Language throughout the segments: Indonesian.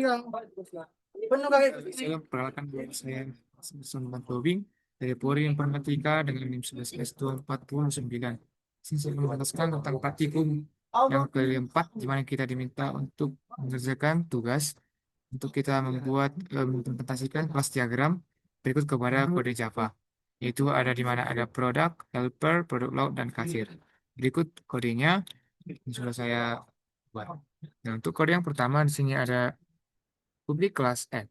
Saya perkenalkan diri saya Sulman Tobing dari Polri Informatika dengan NIM 11S2409. Sini saya akan menjelaskan tentang praktikum yang keempat, di mana kita diminta untuk mengerjakan tugas untuk kita membuat mengimplementasikan kelas diagram berikut kepada kode Java. Yaitu ada di mana ada produk, helper, produk load, dan kasir. Berikut kodenya yang sudah saya buat. Nah, untuk kode yang pertama di sini ada public class add.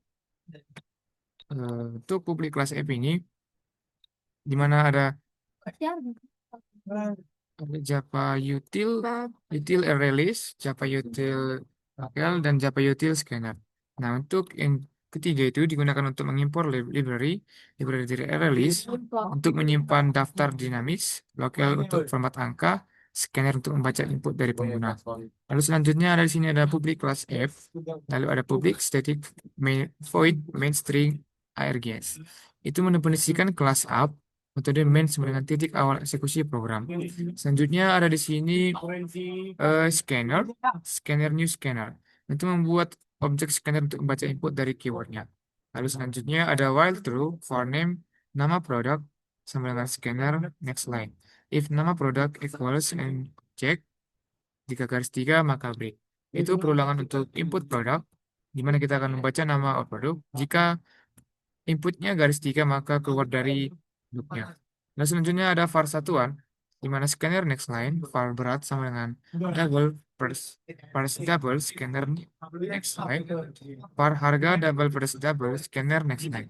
Untuk public class app ini, di mana ada Java util, util release, Java util local, dan Java util scanner. Nah, untuk yang ketiga itu digunakan untuk mengimpor library dari release untuk menyimpan daftar dinamis, lokal untuk format angka, scanner untuk membaca input dari pengguna. Lalu selanjutnya ada di sini ada public class f, lalu ada public static void main string args. Itu mendefinisikan kelas up metode main sama dengan titik awal eksekusi program. Selanjutnya ada di sini scanner, scanner new scanner. Itu membuat objek scanner untuk membaca input dari keywordnya. Lalu selanjutnya ada while true for name nama produk sama dengan scanner next line. If nama produk equals and check jika garis 3 maka break. Itu perulangan untuk input produk di mana kita akan membaca nama produk. Jika inputnya garis 3 maka keluar dari loopnya. Nah, selanjutnya ada var satuan, di mana scanner next line, var berat sama dengan double first double scanner next line, var harga double first double scanner next line.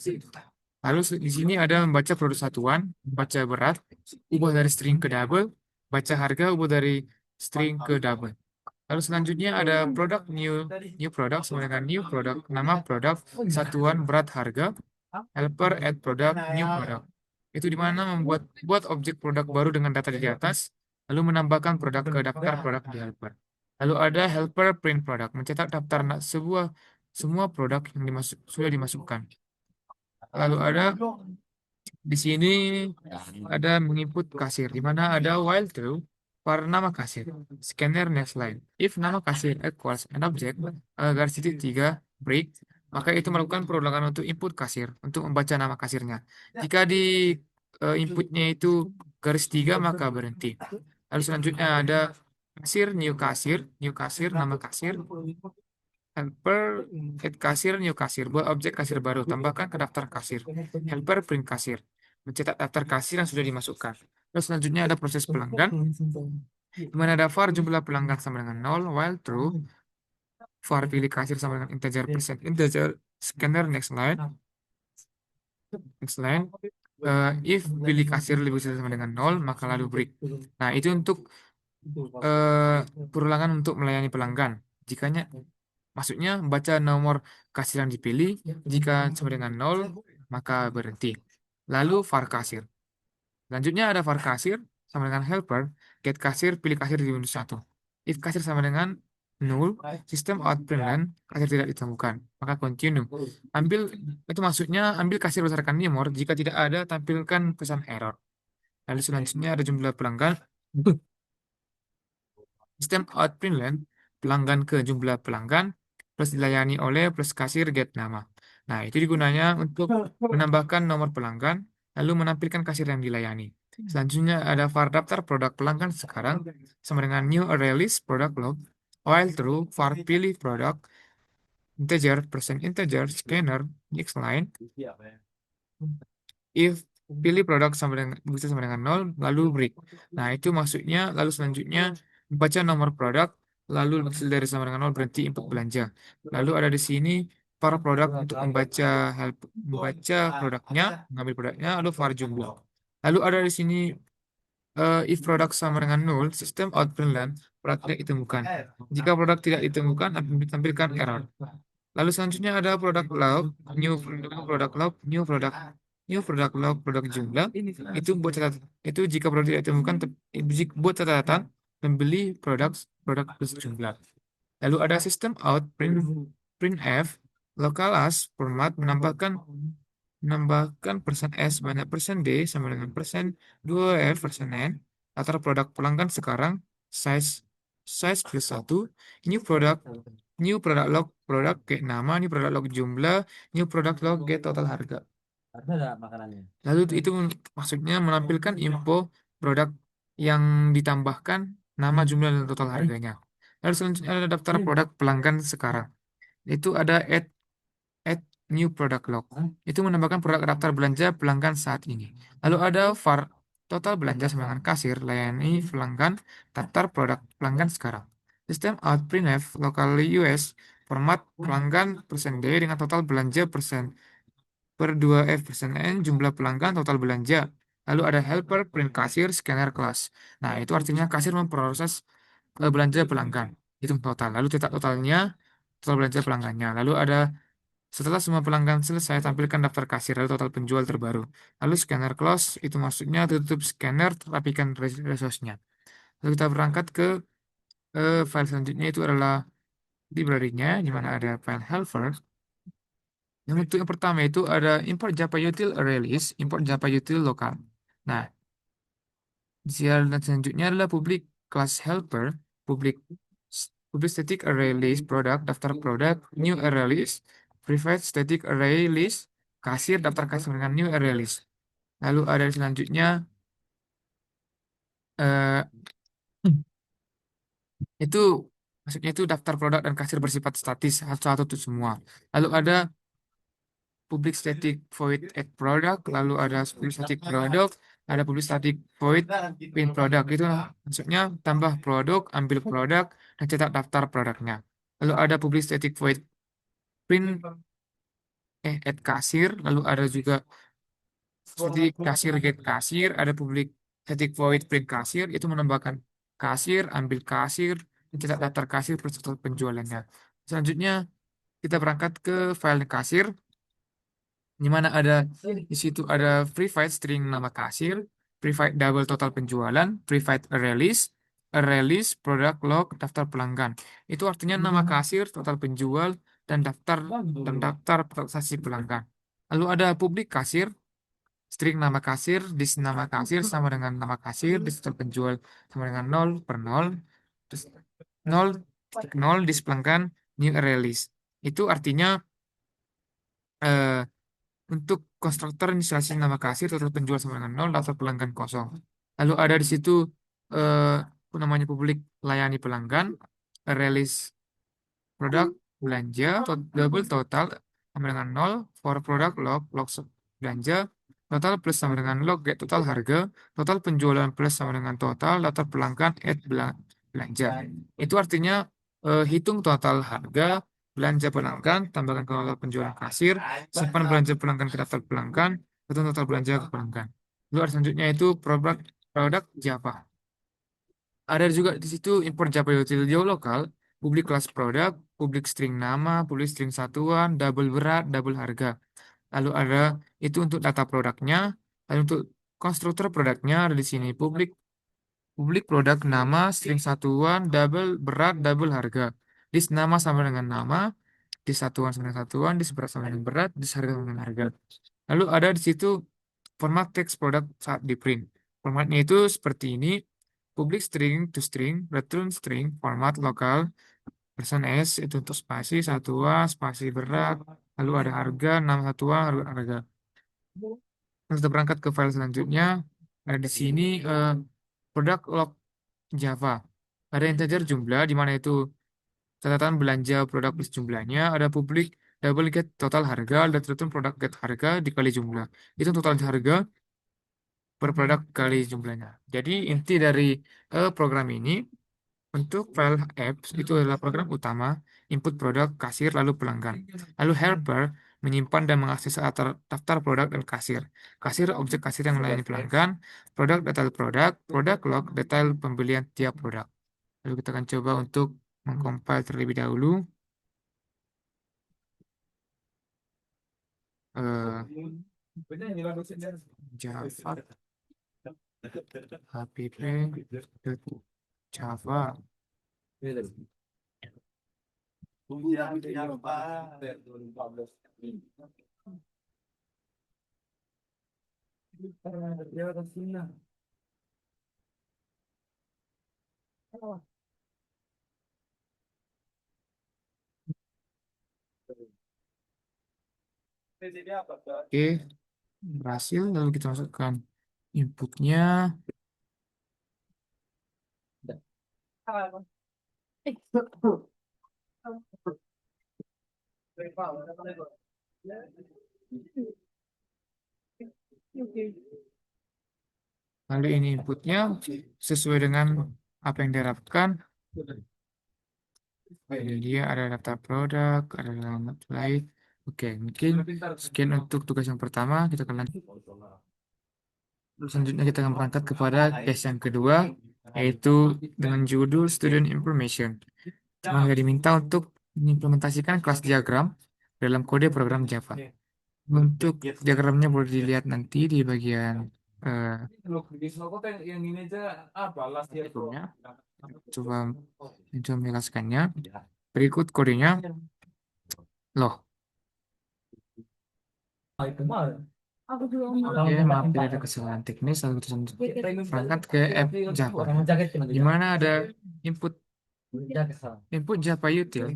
Lalu di sini ada membaca produk satuan, baca berat, ubah dari string ke double, baca harga, ubah dari string ke double. Lalu selanjutnya ada produk new produk sama dengan new produk, nama produk, satuan berat harga, helper add product new product. Itu di mana buat objek produk baru dengan data di atas, lalu menambahkan produk ke daftar produk di helper. Lalu ada helper print product, mencetak daftar semua produk yang sudah dimasukkan. Lalu ada di sini ada menginput kasir, di mana ada while true for nama kasir, scanner next line. If nama kasir equals an object, garis titik 3 break, maka itu melakukan perulangan untuk input kasir, untuk membaca nama kasirnya. Jika di inputnya itu garis 3 maka berhenti. Lalu selanjutnya ada new kasir, nama kasir, helper add kasir, new kasir, buat objek kasir baru, tambahkan ke daftar kasir. Helper print kasir, mencetak daftar kasir yang sudah dimasukkan. Terus selanjutnya ada proses pelanggan, di mana ada var jumlah pelanggan sama dengan 0, while true, var pilih kasir sama dengan integer percent integer, scanner next line, if pilih kasir lebih besar sama dengan 0, maka lalu break. Nah, itu untuk perulangan untuk melayani pelanggan. Jikanya maksudnya baca nomor kasir yang dipilih, jika sama dengan 0, maka berhenti. Lalu var kasir. Selanjutnya ada var kasir sama dengan helper, get kasir, pilih kasir di Windows 1. If kasir sama dengan 0, sistem out println, kasir tidak ditemukan, maka continue. Itu maksudnya ambil kasir berdasarkan nomor, jika tidak ada, tampilkan pesan error. Lalu selanjutnya ada jumlah pelanggan. Sistem out println, pelanggan ke jumlah pelanggan, plus dilayani oleh plus kasir get nama. Nah, itu digunanya untuk menambahkan nomor pelanggan, lalu menampilkan kasir yang dilayani. Selanjutnya ada var daftar produk pelanggan sekarang, sama dengan new release product log, while true, var pilih produk, integer, percent integer, scanner, next line, if pilih produk bisa sama dengan 0, lalu break. Nah, itu maksudnya, lalu selanjutnya membaca nomor produk, lalu hasil dari sama dengan 0 berhenti input belanja. Lalu ada di sini para produk untuk membaca produknya, mengambil produknya, lalu var jumlah. Lalu ada di sini if produk sama dengan 0, sistem out println produk tidak ditemukan. Jika produk tidak ditemukan, akan ditampilkan error. Lalu selanjutnya ada produk log, new produk log, new produk log, produk jumlah. Itu buat catatan. Itu jika produk tidak ditemukan, buat catatan pembeli produk plus jumlah. Lalu ada sistem out printf local as format menambahkan persen s banyak persen d sama dengan persen 2f persen n latar produk pelanggan sekarang size plus 1 new product new product log, produk get nama, new product log jumlah, new product log get total harga. Lalu itu maksudnya menampilkan info produk yang ditambahkan nama, jumlah, dan total harganya. Lalu selanjutnya ada daftar produk pelanggan sekarang. Itu ada add new product log. Itu menambahkan produk daftar belanja pelanggan saat ini. Lalu ada var total belanja sama dengan kasir, layani pelanggan, daftar produk pelanggan sekarang. Sistem out printf locally US format pelanggan persen D dengan total belanja persen per 2F persen N jumlah pelanggan total belanja. Lalu ada helper print kasir scanner kelas. Nah, itu artinya kasir memproses belanja pelanggan. Itu total. Lalu cetak totalnya, total belanja pelanggannya. Lalu ada setelah semua pelanggan selesai, tampilkan daftar kasir lalu total penjual terbaru. Lalu scanner close, itu maksudnya tutup scanner, rapikan resource-nya. Lalu kita berangkat ke file selanjutnya, itu adalah library-nya, di mana ada file helper. Yang untuk yang pertama itu ada import Java util array list, import Java util lokal. Nah, dan selanjutnya adalah public class helper, public public static array list produk, daftar produk, new array list, private static array list, kasir, daftar kasir dengan new array list. Lalu ada selanjutnya eh, itu maksudnya itu daftar produk dan kasir bersifat statis satu-satu itu semua. Lalu ada public static void add product, lalu ada public static product, ada public static void print product. Itu maksudnya tambah produk, ambil produk, dan cetak daftar produknya. Lalu ada public static void print add kasir, lalu ada juga static kasir get kasir, ada public static void print kasir, itu menambahkan kasir, ambil kasir, dan cetak daftar kasir beserta penjualannya. Selanjutnya kita berangkat ke file kasir, di mana ada di situ ada private string nama kasir, private double total penjualan, private array list, product log, daftar pelanggan. Itu artinya nama kasir, total penjual, dan daftar transaksi pelanggan. Lalu ada publik kasir, string nama kasir, dis nama kasir sama dengan nama kasir, dis total penjual sama dengan 0 per 0, terus 0 0 dis pelanggan, new array list. Itu artinya eh, untuk konstruktor inisialisasi nama kasir, total penjual sama dengan 0, daftar pelanggan kosong. Lalu ada di situ namanya publik layani pelanggan, release produk belanja, double total sama dengan 0, for produk log belanja, total plus sama dengan log get total harga, total penjualan plus sama dengan total, daftar pelanggan add belanja. Itu artinya hitung total harga, belanja pelanggan, tambahkan ke total penjualan kasir, simpan belanja pelanggan ke daftar pelanggan, hitung total belanja ke pelanggan. Lalu ada selanjutnya itu produk produk Java. Ada juga di situ import Java utility lokal, public class produk, public string nama, public string satuan, double berat, double harga. Lalu ada itu untuk data produknya, lalu untuk konstruktor produknya ada di sini public publik produk nama, string satuan, double berat, double harga. Dis nama sama dengan nama, dis satuan sama dengan satuan, dis berat sama dengan berat, dis harga sama dengan harga. Lalu ada di situ format teks produk saat di print. Formatnya itu seperti ini, public string to string, return string, format lokal, person S itu untuk spasi, satuan, spasi berat, lalu ada harga, nama satuan, harga. Kita berangkat ke file selanjutnya. Ada di sini produk log Java. Ada integer jumlah di mana itu catatan belanja produk plus jumlahnya. Ada publik double get total harga dan return produk get harga dikali jumlah. Itu total harga per produk kali jumlahnya. Jadi inti dari program ini untuk file apps itu adalah program utama, input produk, kasir, lalu pelanggan. Lalu helper menyimpan dan mengakses daftar produk dan kasir. Kasir objek kasir yang melayani pelanggan, produk detail produk, produk log detail pembelian tiap produk. Lalu kita akan coba untuk mengcompile terlebih dahulu. Java hpp.java. Oke, berhasil. Lalu kita masukkan inputnya. Lalu ini inputnya sesuai dengan apa yang diharapkan. Jadi dia ada daftar produk, ada alamat lain. Oke, mungkin sekian untuk tugas yang pertama. Kita akan lanjut. Selanjutnya kita akan berangkat kepada case yang kedua, yaitu dengan judul Student Information. Cuma hanya diminta untuk mengimplementasikan kelas diagram dalam kode program Java. Untuk diagramnya boleh dilihat nanti di bagian eh, berikutnya. Coba mencoba menjelaskannya. Berikut kodenya. Loh, oke, maaf tidak ada kesalahan teknis. Lalu kita berangkat ke app Java. Di mana ada input input Java util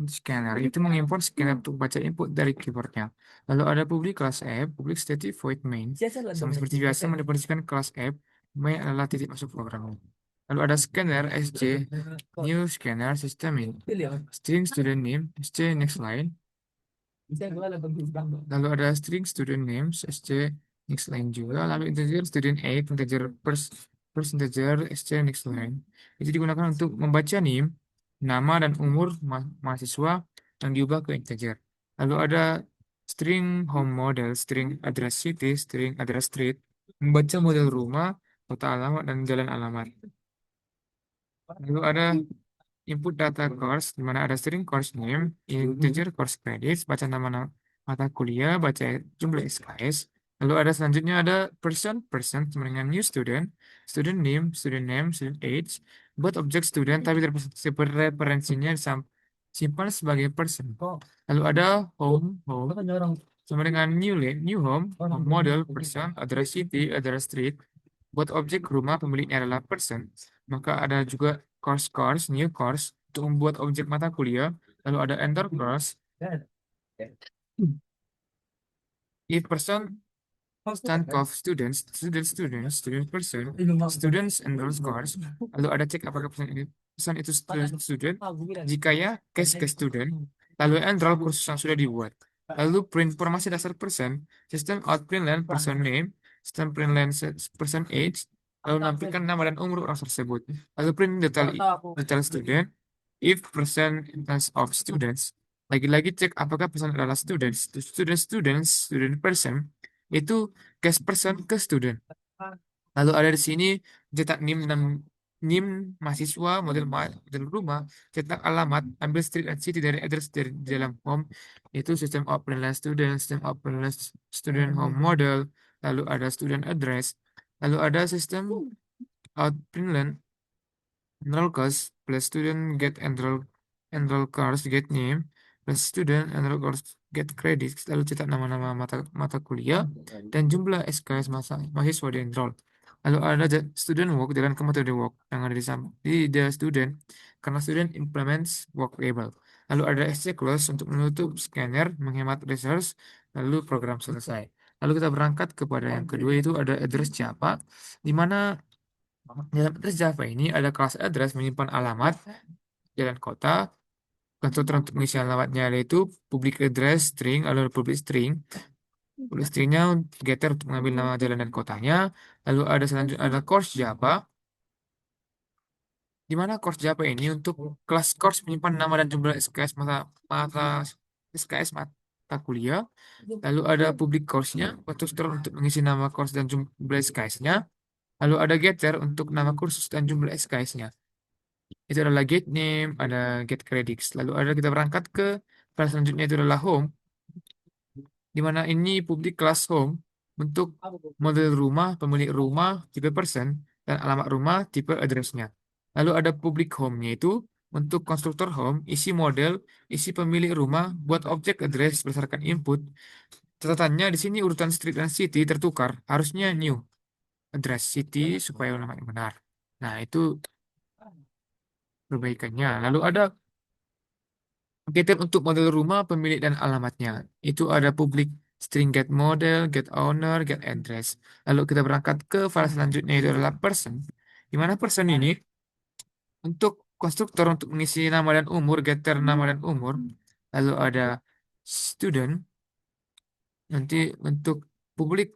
scanner itu mengimport scanner untuk baca input dari keyboardnya. Lalu ada public class app, public static void main. Sama seperti biasa mendefinisikan kelas app, main adalah titik masuk programnya. Lalu ada scanner SC, new scanner system in, string student name, SC next line. Lalu ada string student names, SC next line juga. Lalu integer student age, integer first integer, SC next line. Itu digunakan untuk membaca name, nama dan umur mahasiswa yang diubah ke integer. Lalu ada string home model, string address city, string address street, membaca model rumah, kota alamat, dan jalan alamat. Lalu ada input data course, di mana ada string course name, integer course credits, baca nama mata kuliah, baca jumlah SKS. Lalu ada selanjutnya ada person sama dengan new student, student name, student age, buat objek student tapi referensinya simpan sebagai person. Lalu ada home sama dengan new home, model, person, address city, address street. Buat objek rumah pemiliknya adalah person. Maka ada juga course, new course untuk membuat objek mata kuliah. Lalu ada enter course. If person stand of student person, students enroll course. Lalu ada cek apakah pesan itu student. Jika ya, case student. Lalu enroll kursus yang sudah dibuat. Lalu print informasi dasar person, sistem out print line person name, sistem print line person age, lalu menampilkan nama dan umur orang tersebut. Lalu print detail student, if percentage of students. Lagi-lagi cek apakah person adalah student person, itu case person ke student. Lalu ada di sini cetak NIM dan NIM mahasiswa, model rumah, cetak alamat, ambil street and city dari address dari di dalam home, itu sistem outline student, sistem outline student home model, lalu ada student address, lalu ada sistem outline enroll course plus student get enroll course get name plus student enroll course get credit, lalu cetak nama-nama mata kuliah dan jumlah SKS mahasiswa di enroll. Lalu ada student work dengan ke metode work yang ada di the student karena student implements work label. Lalu ada SC close untuk menutup scanner, menghemat resource, lalu program selesai. Lalu kita berangkat kepada yang kedua, itu ada address Java, di mana dalam address Java ini ada kelas address menyimpan alamat, jalan kota, konstruktor untuk mengisi alamatnya yaitu public address string, lalu public string. Public stringnya getter untuk mengambil nama jalan dan kotanya. Lalu ada selanjutnya ada course Java, di mana course Java ini untuk kelas course menyimpan nama dan jumlah SKS mata kuliah. Lalu ada public course-nya, konstruktor untuk mengisi nama course dan jumlah SKS-nya. Lalu ada getter untuk nama kursus dan jumlah SKS-nya. Itu adalah get name, ada get credits. Lalu ada kita berangkat ke file selanjutnya, itu adalah home, di mana ini public class home untuk model rumah, pemilik rumah, tipe person, dan alamat rumah, tipe address-nya. Lalu ada public home-nya itu untuk konstruktor home, isi model, isi pemilik rumah, buat objek address berdasarkan input. Catatannya di sini urutan street dan city tertukar, harusnya new address city supaya namanya benar. Nah, itu perbaikannya. Lalu ada Getting untuk model rumah, pemilik dan alamatnya. Itu ada public string get model, get owner, get address. Lalu kita berangkat ke file selanjutnya itu adalah person. Di mana person ini untuk konstruktor untuk mengisi nama dan umur, getter nama dan umur. Lalu ada student. Nanti untuk public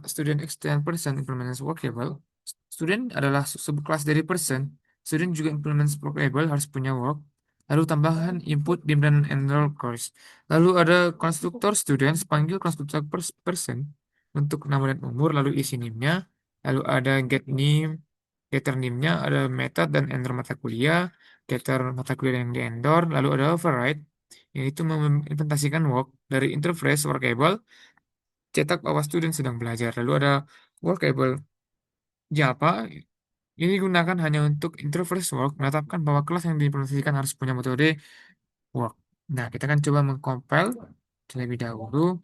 student extend person implements workable. Student adalah subclass dari person. Student juga implements workable harus punya work. Lalu tambahan input dim dan enroll course. Lalu ada konstruktor students panggil konstruktor person untuk nama dan umur. Lalu isi name-nya. Lalu ada get name, getter name-nya, ada method dan enter mata kuliah, getter mata kuliah yang di endor. Lalu ada override yaitu mengimplementasikan work dari interface workable cetak bahwa student sedang belajar. Lalu ada workable Java. Ini digunakan hanya untuk interface work, menetapkan bahwa kelas yang diimplementasikan harus punya metode work. Nah, kita akan coba mengcompile terlebih dahulu.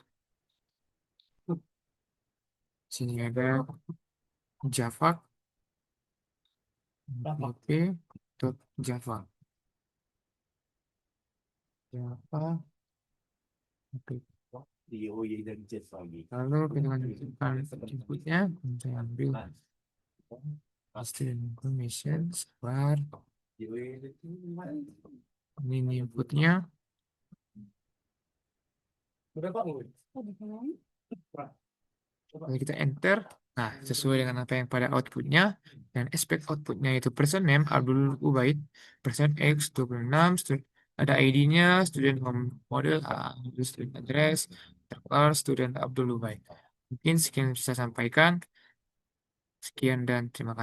Sini ada Java, wp.java. Java, oke. Lalu kita lanjutkan inputnya. Saya ambil student information, sebar. Ini inputnya. Lalu kita enter. Nah, sesuai dengan apa yang pada outputnya. Dan aspek outputnya itu person name Abdul Ubaid. Person X 26. Ada ID-nya. Student home model. Student address. Terpal student Abdul Ubaid. Mungkin sekian yang bisa saya sampaikan. Sekian dan terima kasih.